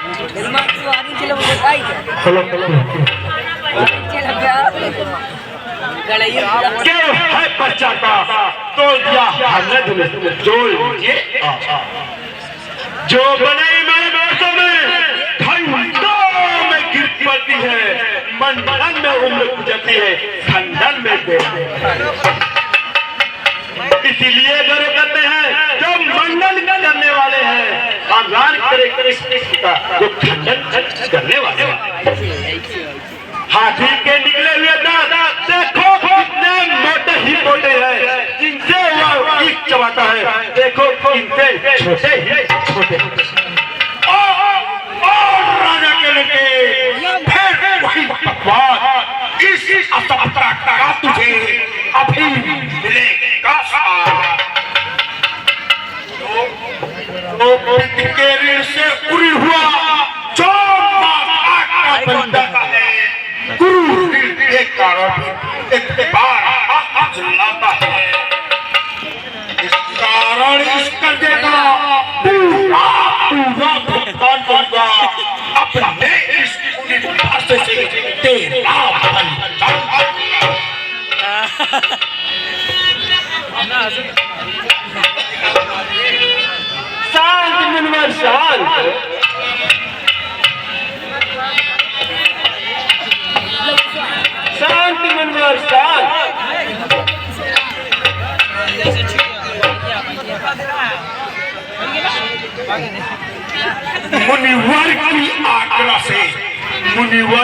Hello क्यों है पश्चाताप तो दिया हमने तुम्हें जो जो बनाई मेरे दोस्तों में खंडों में गिर पड़ती है, मंडन में उम्र गुजरती है, खंडन में दे। इसीलिए गौरव करते हैं जो मंडन करने वाले हैं, आगार करे कृष्ण जो खंडन करने वाले हैं। हाथी के निकले हुए दांत देखो कितने मोटे ही मोटे हैं, इनसे वो ईख चबाता है, देखो इनसे छोटे ही छोटे। और राजा के लड़के फिर वही बात, इस असभ्यता का तुझे अभी मिलेगा। तो के ऋण से उड़ी हुआ जो बंदा है, गुरु के कारण एक बार चिल्लाता है, इस कारण इस कर्जे का पूरा पूरा भुगतान करूंगा, अपने इस पैसे से तेरा शांत मनवर शांत। शांति मनवर शांत। मुनिवर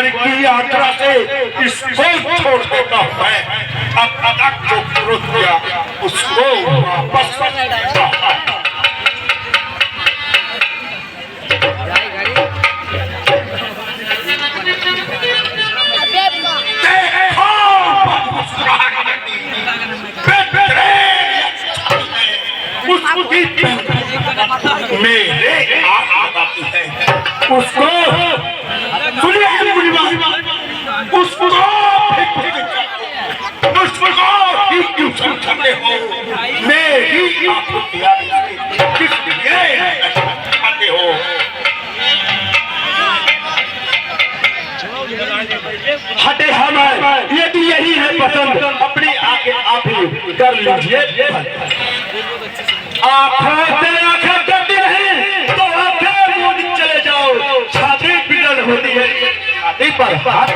की आज्ञा से इसको छोड़ देता हूं मैं, अब तक जो क्रोध किया उसको वापस मेरे आती है उसको उसको ही क्यों समझाते हो, मेरी आते हो। हटे हमें यदि यही है पसंद, अपनी आगे आप ही कर लीजिए। आंखें करती नहीं तो आंखें मूंद चले जाओ, छाती पिटन होती है, छाती पर हाथ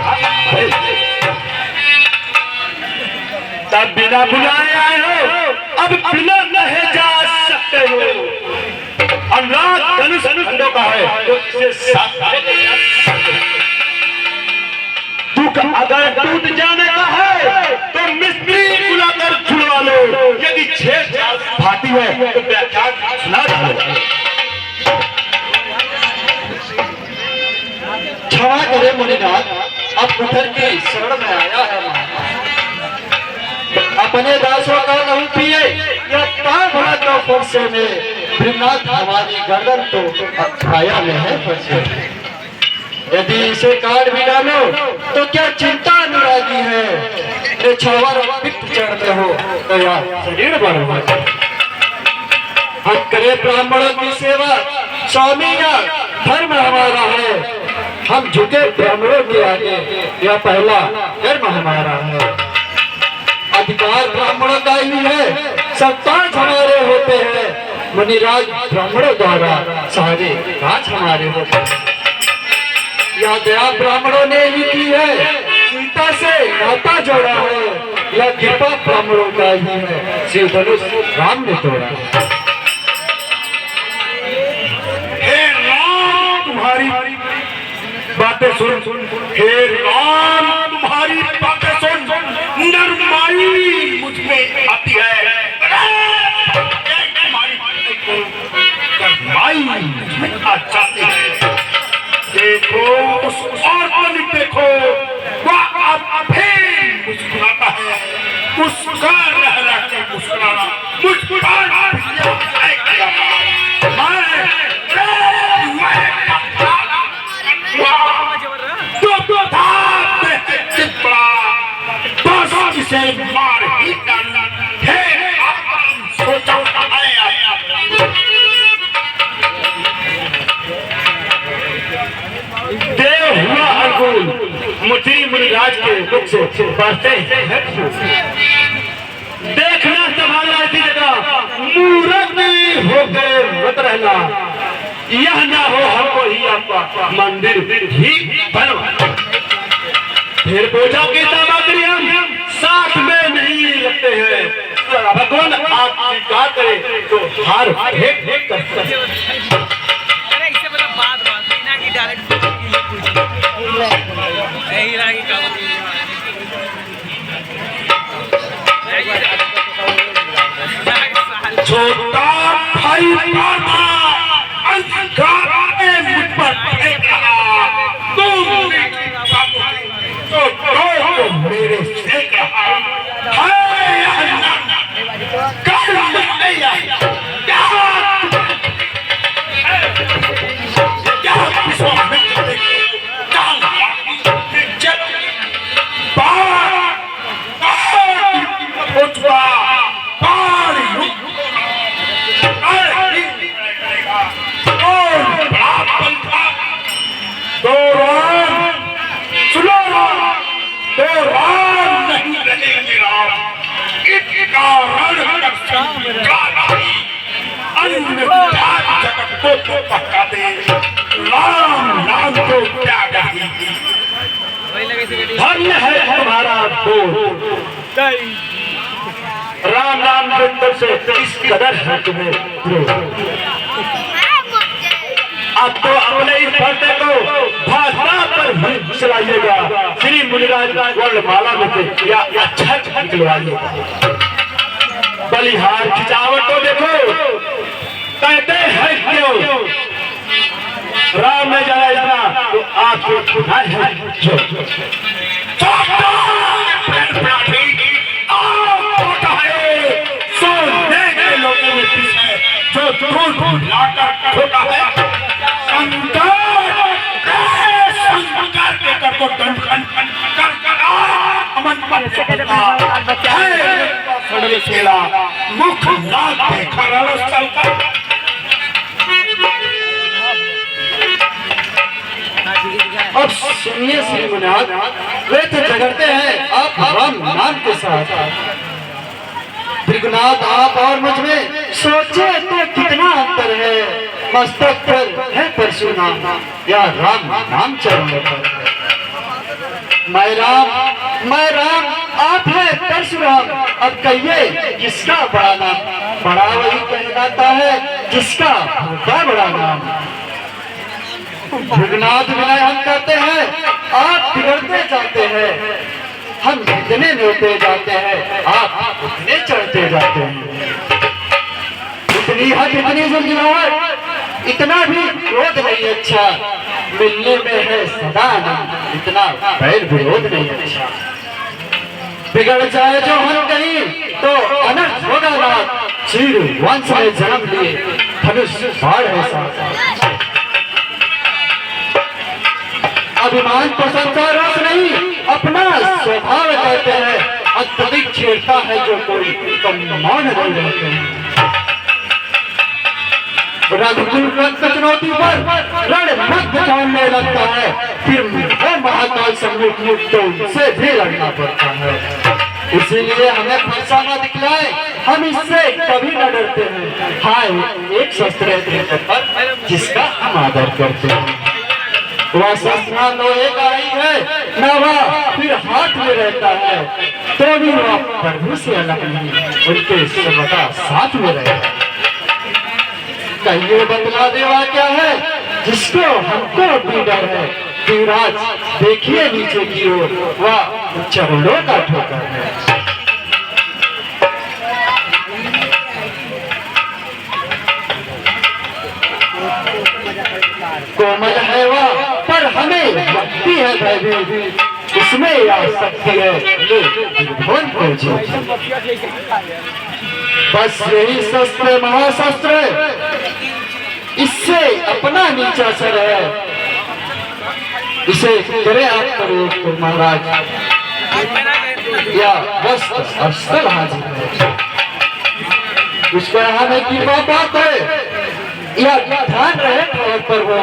तब बिना बुलाए आए हो, अब बिना नहीं जा सकते हो। अनुराग धनुष खंडों का है तो इसे साथ अगर टूट जाने का है तो मिस्त्री बुलाकर छुड़वा लो, यदि छेद फाटी है तो व्याख्यान सुना डालो। क्षमा करे मुनिनाथ, अब पुत्र की शरण में आया है, अपने दासों का लहू पिए या भरा तो फरसे में, भृनाथ हमारी गर्दन तो छाया में है फरसे। यदि इसे काट भी डालो तो क्या चिंता अनुरागी है, छावर पित्त चढ़ते हो तो यार शरीर बढ़ो। हम करे ब्राह्मणों की सेवा, स्वामी का धर्म हमारा है, हम झुके ब्राह्मणों के आगे, यह पहला धर्म हमारा है। अधिकार ब्राह्मणों का ही है, सरताज हमारे होते हैं, मुनिराज ब्राह्मणों द्वारा सारे राज हमारे होते हैं। यह दया ब्राह्मणों ने ही की है, सीता से नाता जोड़ा है, यह कृपा ब्राह्मणों का ही है, शिव धनुष राम ने तोड़ा। हे राम तुम्हारी बातें सुन, हे राम तुम्हारी बातें सुन, नरमाई मुझ में आती है, नरमाई मुझ में आ जाती है। देखो उस और को देखो, वह अब फिर मुस्कुराता है, उसका रह रह के मुस्कुराना मुझ मुझे मुनिराज के मुख से बढ़ते हैं। देखना संभालना ऐसी जगह मूर्ख नहीं होकर मत रहना, यह ना हो हमको ही आपका मंदिर ही बनवा। फिर पूजा की सामग्री हम साथ में नहीं रखते हैं, भगवान आप स्वीकार करे तो हार फेंक कर छोटा भाई मेरे से धन्य है तुम्हारा राम नाम वृंदन से इस कदर है तुम्हें। अब तो अपने इस भरते को भाषा पर ही चलाइएगा, श्री मुनिराज वर्णमाला में से या अच्छा निकलवाइएगा। बलिहार खिंचावट को देखो, कहते हैं क्यों राम में जाना इतना तो आपको है जो सोने के लोगों में पीछे जो दूर लाकर छोटा है संकार के कर को दंड मुख लाल अब सुनिए श्री मुनिराज, वे तो झगड़ते हैं आप राम नाम के साथ। त्रिगुनाथ आप और मुझ में सोचे तो कितना अंतर है, मस्तक पर है परशुराम या राम नाम चरण पर। मैं राम आप है परशुराम, अब कहिए किसका बड़ा नाम? बड़ा वही कहलाता है जिसका होता बड़ा नाम। त्रिगुनाथ विनय हम कहते हैं, आप बिगड़ते जाते हैं, हम जितने नीचे जाते हैं आप उतने चढ़ते जाते हैं। इतनी हद इतनी जुर्गिनाहट, इतना भी क्रोध नहीं अच्छा, मिलने में है सदा आनंद, इतना बैर विरोध नहीं अच्छा। बिगड़ जाए जो हम कहीं तो अनर्थ होगा ना, चीर वंश में जन्म लिए धनुष बाढ़ है साथ। अभिमान तो संसार रस नहीं, अपना स्वभाव कहते हैं, अत्यधिक छेड़ता है जो कोई तो मौन नहीं रहते हैं। रघुकुल चुनौती पर रणभक्त जानने लगता है, फिर वो महाकाल सम्मुख तो उनसे भी लड़ना पड़ता है। इसीलिए हमें फरसाना दिखलाए, हम इससे कभी न डरते हैं। हाय एक शस्त्र है जिसका हम आदर करते हैं, वह शस्त्र लोहे का ही है न, वह फिर हाथ में रहता है तो भी वह प्रभु से अलग नहीं, उनके सर्वदा साथ में रहता है। कहिए बतला देवा क्या है जिसको हमको भी डर है? युवराज देखिए नीचे की ओर, वह चरणों का ठोकर है। कोमल है वह पर हमें भक्ति है भयभीत, इसमें आ सकती है बस यही शस्त्र महाशस्त्र, इससे अपना नीचा सर है, इसे करे आप करो महाराज या वस्त्र अस्त्र हाजिर है। उसको हमें की बात है या ध्यान रहे पर वो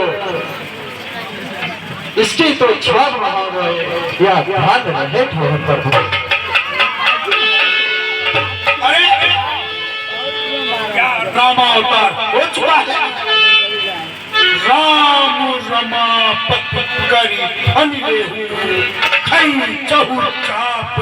इसकी तो छाप रहे या ध्यान रहे ठहर पर। अरे क्या ड्रामा अवतार हो चुका है। राम रमा पत करी अनिले खई चहु चाप